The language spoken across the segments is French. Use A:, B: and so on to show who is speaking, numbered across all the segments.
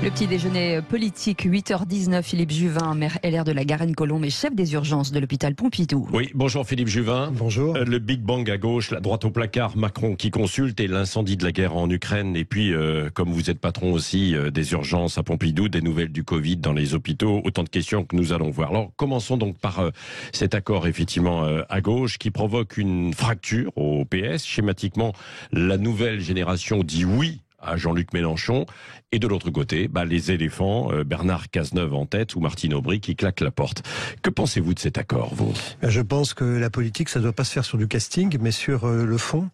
A: Le petit déjeuner politique, 8h19, Philippe Juvin, maire LR de la Garenne-Colombes et chef des urgences de l'hôpital Pompidou.
B: Oui, bonjour Philippe Juvin.
C: Bonjour.
B: Le Big Bang à gauche, la droite au placard, Macron qui consulte et l'incendie de la guerre en Ukraine. Et puis, comme vous êtes patron aussi des urgences à Pompidou, des nouvelles du Covid dans les hôpitaux, autant de questions que nous allons voir. Alors, commençons donc par cet accord effectivement à gauche qui provoque une fracture au PS. Schématiquement, la nouvelle génération dit oui à Jean-Luc Mélenchon, et de l'autre côté, les éléphants, Bernard Cazeneuve en tête ou Martine Aubry qui claque la porte. Que pensez-vous de cet accord, vous ?
C: Je pense que la politique, ça ne doit pas se faire sur du casting, mais sur le fond.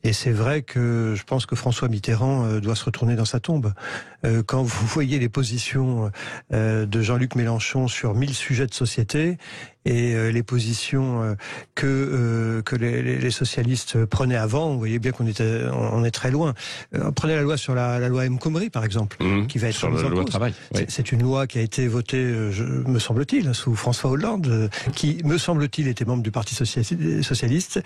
C: Et c'est vrai que je pense que François Mitterrand doit se retourner dans sa tombe. Quand vous voyez les positions de Jean-Luc Mélenchon sur 1000 sujets de société et les positions que les socialistes prenaient avant, vous voyez bien qu'on est très loin. Prenez la loi sur la loi M. Khomri, par exemple, qui va être
B: sur
C: mise
B: la
C: en
B: loi
C: cause.
B: travail. Oui.
C: C'est une loi qui a été votée, me semble-t-il, sous François Hollande, qui, me semble-t-il, était membre du Parti socialiste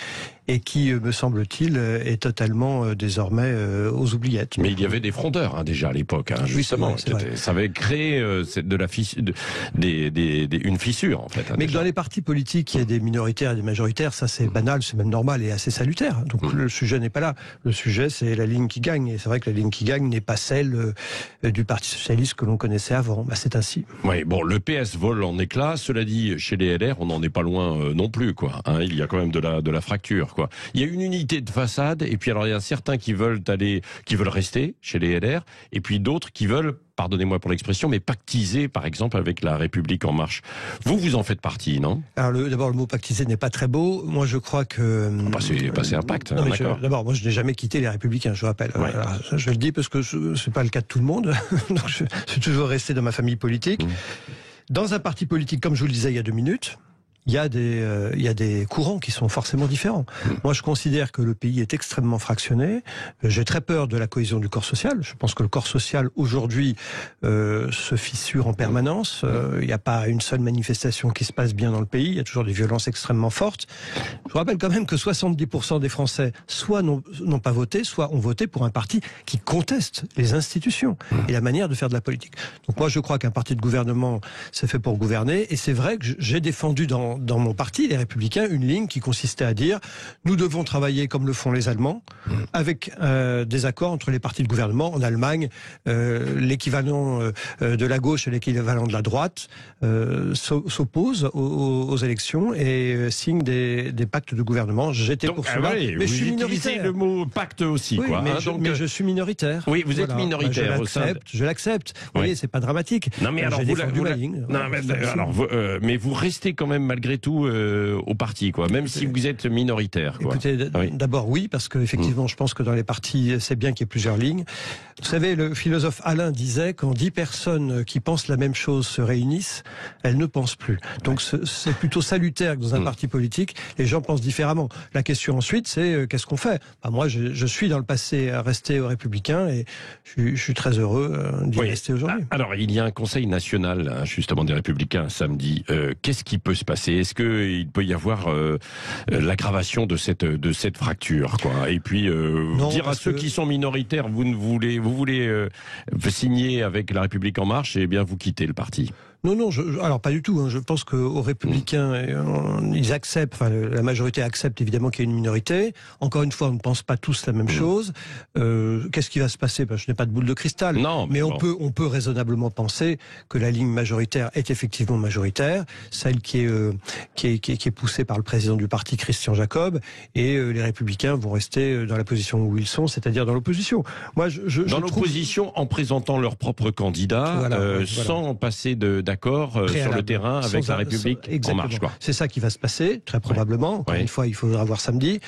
C: et qui, me semble-t-il, est totalement désormais aux oubliettes.
B: Mais il y avait des frondeurs déjà à l'époque, justement.
C: Oui, c'est vrai.
B: Ça avait créé une fissure en fait.
C: Mais que dans les partis politiques, il y a des minoritaires et des majoritaires, ça c'est banal, c'est même normal et assez salutaire. Donc le sujet n'est pas là. Le sujet c'est la ligne qui gagne. Et c'est vrai que la ligne qui gagne n'est pas celle du Parti socialiste que l'on connaissait avant. C'est ainsi.
B: Oui, bon, le PS vole en éclats. Cela dit, chez les LR, on n'en est pas loin non plus, quoi. Il y a quand même de la fracture, quoi. Il y a une unité de façade, et puis alors il y a certains qui veulent rester chez les LR, et puis d'autres qui veulent, pardonnez-moi pour l'expression, mais pactiser, par exemple, avec la République en marche. Vous en faites partie, non ?
C: Alors d'abord, le mot pactiser n'est pas très beau. Moi, je crois que...
B: C'est un pacte,
C: non,
B: d'accord.
C: D'abord, moi, je n'ai jamais quitté les Républicains, je rappelle.
B: Ouais.
C: Alors, je le dis parce que c'est pas le cas de tout le monde. Donc, je suis toujours resté dans ma famille politique. Dans un parti politique, comme je vous le disais il y a 2 minutes, il y a des courants qui sont forcément différents. Moi, je considère que le pays est extrêmement fractionné. J'ai très peur de la cohésion du corps social. Je pense que le corps social, aujourd'hui, se fissure en permanence. Il n'y a pas une seule manifestation qui se passe bien dans le pays. Il y a toujours des violences extrêmement fortes. Je vous rappelle quand même que 70% des Français, soit n'ont pas voté, soit ont voté pour un parti qui conteste les institutions et la manière de faire de la politique. Donc moi, je crois qu'un parti de gouvernement, c'est fait pour gouverner. Et c'est vrai que j'ai défendu dans mon parti, les Républicains, une ligne qui consistait à dire nous devons travailler comme le font les Allemands, avec des accords entre les partis de gouvernement. En Allemagne, l'équivalent de la gauche et l'équivalent de la droite s'opposent aux élections et signent des pactes de gouvernement. J'étais pour cela, mais je suis minoritaire.
B: Le mot pacte aussi,
C: oui,
B: quoi.
C: Mais je suis minoritaire.
B: Oui, vous êtes minoritaire.
C: Je l'accepte. Vous voyez, c'est pas dramatique.
B: Non, mais alors, mais vous restez quand même malgré tout au parti, quoi, même si vous êtes minoritaire, quoi.
C: Écoutez, d'abord oui, parce que effectivement, je pense que dans les partis, c'est bien qu'il y ait plusieurs lignes. Vous savez, le philosophe Alain disait, quand 10 personnes qui pensent la même chose se réunissent, elles ne pensent plus. Donc c'est plutôt salutaire que dans un parti politique, les gens pensent différemment. La question ensuite, c'est qu'est-ce qu'on fait ? Moi, je suis dans le passé resté aux Républicains et je suis très heureux d'y rester aujourd'hui.
B: Alors, il y a un conseil national, justement, des Républicains samedi. Qu'est-ce qui peut se passer ? Est-ce qu'il peut y avoir l'aggravation de cette fracture, quoi ? Et puis dire à ceux qui sont minoritaires, vous voulez signer avec la République en marche, et bien vous quittez le parti.
C: Non, alors pas du tout. Je pense qu'aux Républicains, ils acceptent, enfin la majorité accepte évidemment qu'il y ait une minorité. Encore une fois, on ne pense pas tous la même chose. Qu'est-ce qui va se passer ? Je n'ai pas de boule de cristal.
B: Non,
C: mais on peut raisonnablement penser que la ligne majoritaire est effectivement majoritaire, celle qui est poussée par le président du parti, Christian Jacob, et les Républicains vont rester dans la position où ils sont, c'est-à-dire dans l'opposition. Moi, dans
B: l'opposition, en présentant leur propre candidat, sans passer d'accord sur le terrain avec la République en marche, quoi.
C: C'est ça qui va se passer, très probablement. Encore une fois, il faudra voir samedi.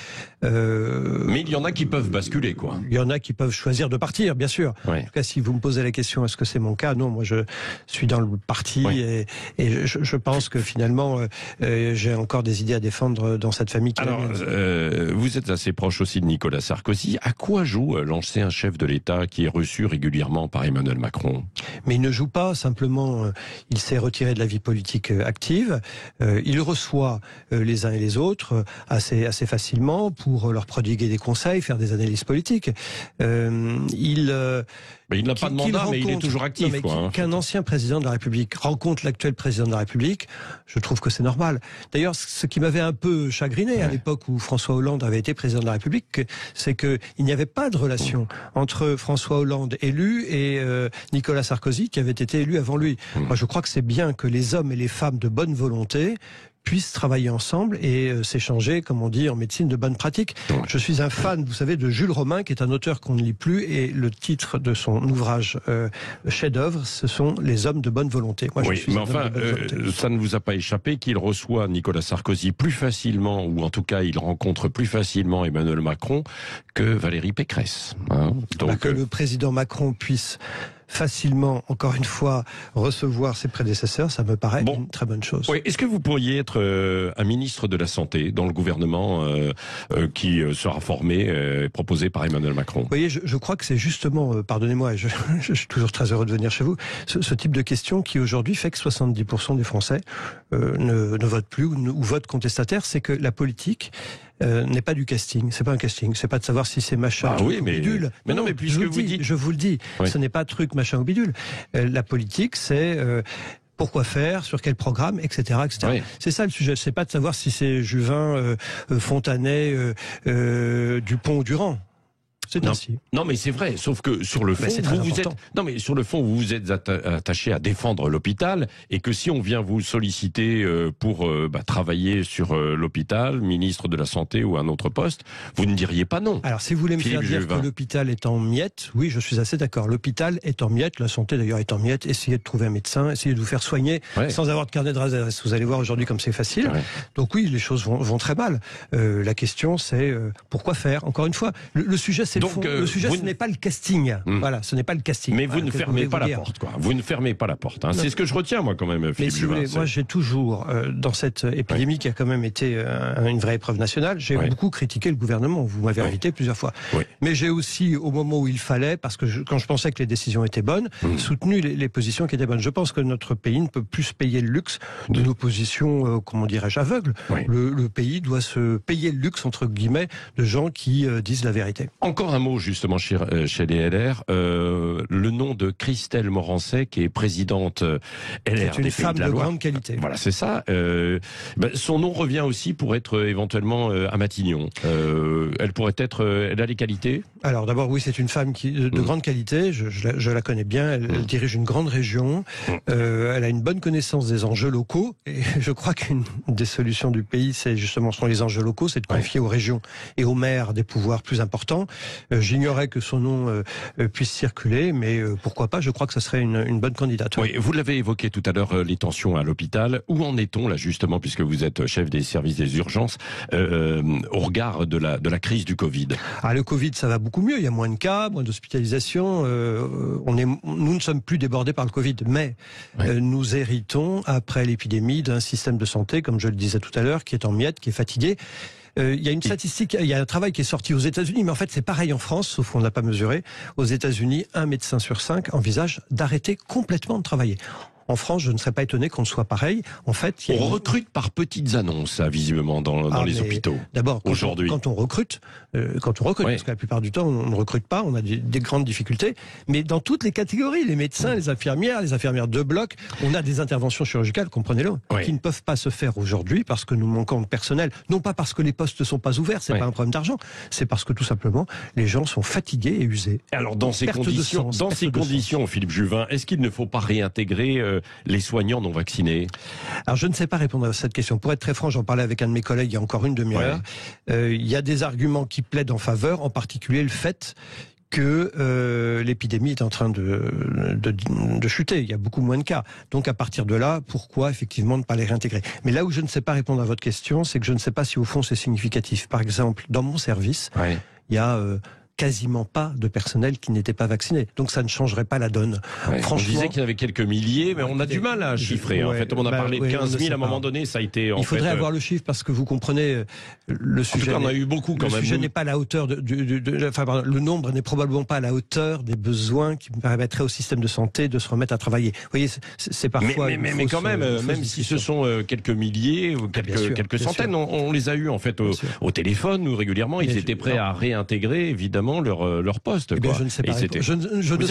B: Mais il y en a qui peuvent basculer, quoi.
C: Il y en a qui peuvent choisir de partir, bien sûr. En tout cas, si vous me posez la question, est-ce que c'est mon cas ? Non, moi je suis dans le parti et je pense que finalement, j'ai encore des idées à défendre dans cette famille.
B: Alors, vous êtes assez proche aussi de Nicolas Sarkozy. À quoi joue l'ancien chef de l'État qui est reçu régulièrement par Emmanuel Macron ?
C: Mais il ne joue pas, simplement, il s'est retiré de la vie politique active. Il reçoit les uns et les autres assez facilement pour leur prodiguer des conseils, faire des analyses politiques.
B: Mais il n'a pas de mandat, mais il est toujours actif.
C: Qu'un ancien président de la République rencontre l'actuel président de la République, je trouve que c'est normal. D'ailleurs, ce qui m'avait un peu chagriné à l'époque où François Hollande avait été président de la République, c'est qu'il n'y avait pas de relation entre François Hollande élu et Nicolas Sarkozy qui avait été élu avant lui. Moi, je crois que c'est bien que les hommes et les femmes de bonne volonté puissent travailler ensemble et s'échanger, comme on dit en médecine, de bonnes pratiques. Je suis un fan, vous savez, de Jules Romain, qui est un auteur qu'on ne lit plus, et le titre de son ouvrage chef-d'œuvre, ce sont Les hommes de bonne volonté. Moi,
B: oui, mais enfin, ça ne vous a pas échappé qu'il reçoit Nicolas Sarkozy plus facilement, ou en tout cas, il rencontre plus facilement Emmanuel Macron que Valérie Pécresse.
C: Donc, que le président Macron puisse facilement, encore une fois, recevoir ses prédécesseurs, ça me paraît une très bonne chose.
B: Oui. Est-ce que vous pourriez être un ministre de la Santé dans le gouvernement qui sera formé, proposé par Emmanuel Macron?
C: Vous voyez, je crois que c'est justement, pardonnez-moi, je suis toujours très heureux de venir chez vous, ce type de question qui aujourd'hui fait que 70% des Français ne votent plus ou votent contestataire, c'est que la politique n'est pas du casting, c'est pas un casting, c'est pas de savoir si c'est machin ou bidule.
B: Mais non, mais puisque vous dites...
C: Je vous le dis, ce n'est pas truc machin ou bidule. La politique, c'est... pourquoi faire, sur quel programme, etc. etc. Oui. C'est ça le sujet, c'est pas de savoir si c'est Juvin, Fontanet, Dupont ou Durand. C'est ainsi.
B: Non, mais c'est vrai. Sauf que sur le fond, vous vous êtes attaché à défendre l'hôpital, et que si on vient vous solliciter pour travailler sur l'hôpital, ministre de la Santé ou un autre poste, vous ne diriez pas non.
C: Alors, si vous voulez me faire dire que l'hôpital est en miettes, oui, je suis assez d'accord. L'hôpital est en miettes, la santé d'ailleurs est en miettes. Essayez de trouver un médecin, essayez de vous faire soigner sans avoir de carnet d'adresse. Vous allez voir aujourd'hui comme c'est facile. Donc oui, les choses vont très mal. La question, c'est pourquoi faire. Encore une fois, le sujet, c'est le sujet, ce n'est pas le casting. Voilà, ce n'est pas le casting.
B: Mais vous ne fermez pas la porte, quoi. Vous ne fermez pas la porte. Hein. C'est ce que je retiens, moi, quand même, Philippe Juvin.
C: Moi, j'ai toujours, dans cette épidémie qui a quand même été une vraie épreuve nationale, j'ai beaucoup critiqué le gouvernement. Vous m'avez invité plusieurs fois. Mais j'ai aussi, au moment où il fallait, parce que quand je pensais que les décisions étaient bonnes, soutenu les positions qui étaient bonnes. Je pense que notre pays ne peut plus se payer le luxe de nos positions, comment dirais-je, aveugles. Le pays doit se payer le luxe, entre guillemets, de gens qui disent la vérité.
B: Encore un mot, justement, chez les LR, le nom de Christelle Morançais, qui est présidente LR des Pays de la Loire.
C: C'est une femme de grande qualité.
B: Voilà, c'est ça. Son nom revient aussi pour être éventuellement à Matignon. Elle pourrait être... elle a les qualités?
C: Alors d'abord, oui, c'est une femme de grande qualité. Je la connais bien. Elle dirige une grande région. Elle a une bonne connaissance des enjeux locaux. Et je crois qu'une des solutions du pays, c'est justement sur les enjeux locaux, c'est de confier aux régions et aux maires des pouvoirs plus importants. J'ignorais que son nom puisse circuler, mais pourquoi pas, je crois que ce serait une bonne candidate.
B: Oui, vous l'avez évoqué tout à l'heure, les tensions à l'hôpital. Où en est-on là, justement, puisque vous êtes chef des services des urgences, au regard de la crise du Covid?
C: Le Covid, ça va beaucoup mieux, il y a moins de cas, moins d'hospitalisation, nous ne sommes plus débordés par le Covid, mais nous héritons, après l'épidémie, d'un système de santé, comme je le disais tout à l'heure, qui est en miettes, qui est fatigué. Il y a une statistique, il y a un travail qui est sorti aux États-Unis, mais en fait c'est pareil en France, sauf qu'on n'a pas mesuré. Aux États-Unis, 1 médecin sur 5 envisage d'arrêter complètement de travailler. En France, je ne serais pas étonné qu'on soit pareil. En fait,
B: on recrute par petites annonces, visiblement, dans les hôpitaux.
C: D'abord, aujourd'hui, quand on recrute, parce que la plupart du temps, on ne recrute pas, on a des grandes difficultés. Mais dans toutes les catégories, les médecins, les infirmières de bloc, on a des interventions chirurgicales, comprenez-le, qui ne peuvent pas se faire aujourd'hui parce que nous manquons de personnel. Non pas parce que les postes ne sont pas ouverts, c'est pas un problème d'argent, c'est parce que tout simplement, les gens sont fatigués et usés.
B: Alors, dans ces conditions, Philippe Juvin, est-ce qu'il ne faut pas réintégrer les soignants non vaccinés?
C: Alors je ne sais pas répondre à cette question. Pour être très franc, j'en parlais avec un de mes collègues il y a encore une demi-heure. Il y a des arguments qui plaident en faveur, en particulier le fait que l'épidémie est en train de chuter. Il y a beaucoup moins de cas. Donc à partir de là, pourquoi effectivement ne pas les réintégrer? Mais là où je ne sais pas répondre à votre question, c'est que je ne sais pas si au fond c'est significatif. Par exemple, dans mon service, il y a quasiment pas de personnel qui n'était pas vacciné. Donc ça ne changerait pas la donne.
B: Ouais,
C: Franchement,
B: on disait qu'il y en avait quelques milliers, mais on a du mal à chiffrer. En fait, on a parlé de 15 000 à un moment donné, ça a été...
C: Il faudrait avoir le chiffre parce que vous comprenez, le sujet...
B: En tout cas, on a eu beaucoup quand même.
C: Le sujet n'est pas à la hauteur le nombre n'est probablement pas à la hauteur des besoins qui permettraient au système de santé de se remettre à travailler. Vous voyez, c'est parfois...
B: Mais quand même, même si ce sont quelques milliers ou quelques centaines, on les a eu en fait au téléphone ou régulièrement. Ils étaient prêts à réintégrer évidemment leur poste.
C: Eh bien, je ne sais pas répondre. Je ne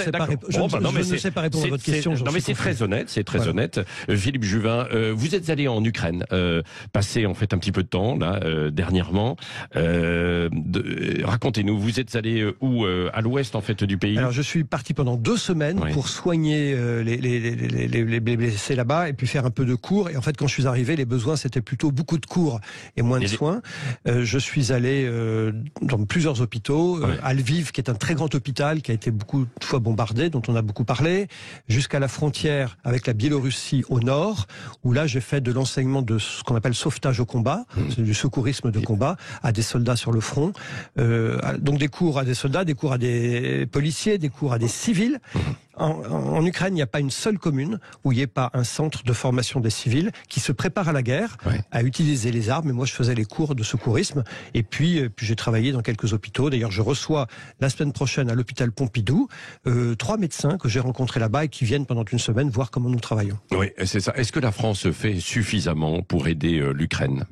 C: sais pas répondre à votre question.
B: Non, mais c'est très honnête, c'est très honnête. Philippe Juvin, vous êtes allé en Ukraine, passé en fait un petit peu de temps là dernièrement. Racontez-nous, vous êtes allé où à l'ouest en fait du pays?
C: Alors je suis parti pendant 2 semaines pour soigner les blessés là-bas et puis faire un peu de cours. Et en fait, quand je suis arrivé, les besoins c'était plutôt beaucoup de cours et moins de soins. Je suis allé dans plusieurs hôpitaux, à Lviv, qui est un très grand hôpital qui a été beaucoup de fois bombardé, dont on a beaucoup parlé, jusqu'à la frontière avec la Biélorussie au nord, où là j'ai fait de l'enseignement de ce qu'on appelle sauvetage au combat, c'est du secourisme de combat, à des soldats sur le front. Donc des cours à des soldats, des cours à des policiers, des cours à des civils. En Ukraine, il n'y a pas une seule commune où il n'y ait pas un centre de formation des civils qui se prépare à la guerre, à utiliser les armes. Et moi, je faisais les cours de secourisme. Et puis j'ai travaillé dans quelques hôpitaux. D'ailleurs, je reçois la semaine prochaine à l'hôpital Pompidou 3 médecins que j'ai rencontrés là-bas et qui viennent pendant une semaine voir comment nous travaillons.
B: Oui, c'est ça. Est-ce que la France fait suffisamment pour aider l'Ukraine?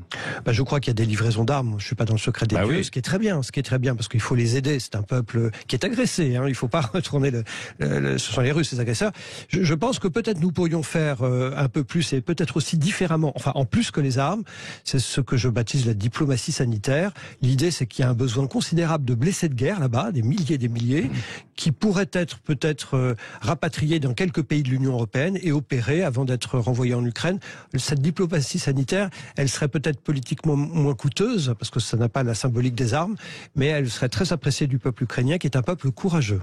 C: Je crois qu'il y a des livraisons d'armes. Je suis pas dans le secret des dieux, ce qui est très bien. Ce qui est très bien parce qu'il faut les aider. C'est un peuple qui est agressé. Il faut pas retourner ce sont les Russes, les agresseurs. Je pense que peut-être nous pourrions faire un peu plus et peut-être aussi différemment, enfin en plus que les armes, c'est ce que je baptise la diplomatie sanitaire. L'idée c'est qu'il y a un besoin considérable de blessés de guerre là-bas, des milliers, qui pourraient être peut-être rapatriés dans quelques pays de l'Union européenne et opérés avant d'être renvoyés en Ukraine. Cette diplomatie sanitaire, elle serait peut-être politiquement moins coûteuse, parce que ça n'a pas la symbolique des armes, mais elle serait très appréciée du peuple ukrainien, qui est un peuple courageux.